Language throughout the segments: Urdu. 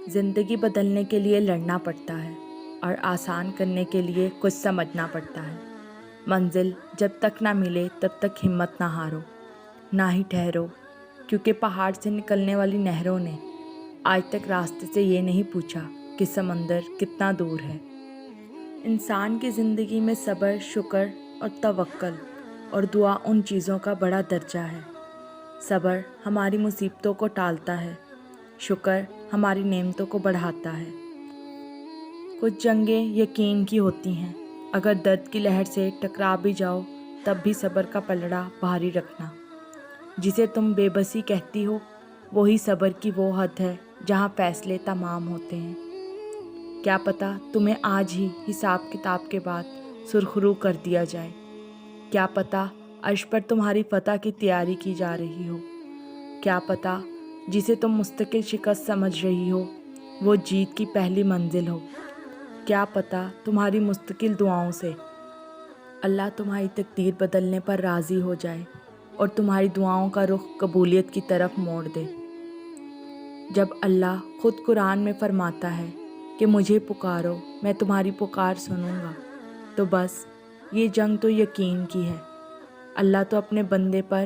زندگی بدلنے کے لیے لڑنا پڑتا ہے اور آسان کرنے کے لیے کچھ سمجھنا پڑتا ہے۔ منزل جب تک نہ ملے تب تک ہمت نہ ہارو، نہ ہی ٹھہرو، کیونکہ پہاڑ سے نکلنے والی نہروں نے آج تک راستے سے یہ نہیں پوچھا کہ سمندر کتنا دور ہے۔ انسان کی زندگی میں صبر، شکر اور توکل اور دعا ان چیزوں کا بڑا درجہ ہے۔ صبر ہماری مصیبتوں کو ٹالتا ہے، شکر ہماری نعمتوں کو بڑھاتا ہے۔ کچھ جنگیں یقین کی ہوتی ہیں، اگر درد کی لہر سے ٹکرا بھی جاؤ تب بھی صبر کا پلڑا بھاری رکھنا۔ جسے تم بے بسی کہتی ہو وہی صبر کی وہ حد ہے جہاں فیصلے تمام ہوتے ہیں۔ کیا پتہ تمہیں آج ہی حساب کتاب کے بعد سرخرو کر دیا جائے، کیا پتہ عرش پر تمہاری فتح کی تیاری کی جا رہی ہو، کیا پتہ جسے تم مستقل شکست سمجھ رہی ہو وہ جیت کی پہلی منزل ہو، کیا پتہ تمہاری مستقل دعاؤں سے اللہ تمہاری تقدیر بدلنے پر راضی ہو جائے اور تمہاری دعاؤں کا رخ قبولیت کی طرف موڑ دے۔ جب اللہ خود قرآن میں فرماتا ہے کہ مجھے پکارو میں تمہاری پکار سنوں گا، تو بس یہ جنگ تو یقین کی ہے۔ اللہ تو اپنے بندے پر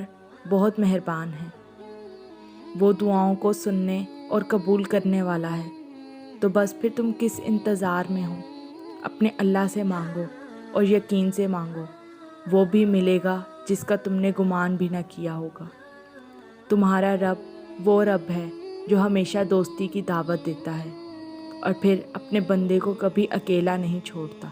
بہت مہربان ہے، وہ دعاؤں کو سننے اور قبول کرنے والا ہے۔ تو بس پھر تم کس انتظار میں ہو؟ اپنے اللہ سے مانگو اور یقین سے مانگو، وہ بھی ملے گا جس کا تم نے گمان بھی نہ کیا ہوگا۔ تمہارا رب وہ رب ہے جو ہمیشہ دوستی کی دعوت دیتا ہے اور پھر اپنے بندے کو کبھی اکیلا نہیں چھوڑتا۔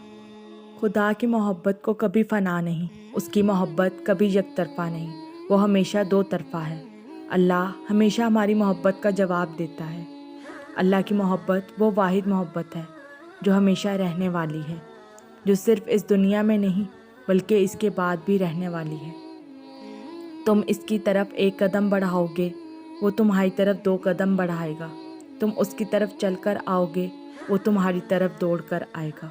خدا کی محبت کو کبھی فنا نہیں، اس کی محبت کبھی یک طرفہ نہیں، وہ ہمیشہ دو طرفہ ہے۔ اللہ ہمیشہ ہماری محبت کا جواب دیتا ہے۔ اللہ کی محبت وہ واحد محبت ہے جو ہمیشہ رہنے والی ہے، جو صرف اس دنیا میں نہیں بلکہ اس کے بعد بھی رہنے والی ہے۔ تم اس کی طرف ایک قدم بڑھاؤ گے، وہ تمہاری طرف دو قدم بڑھائے گا۔ تم اس کی طرف چل کر آؤ گے، وہ تمہاری طرف دوڑ کر آئے گا۔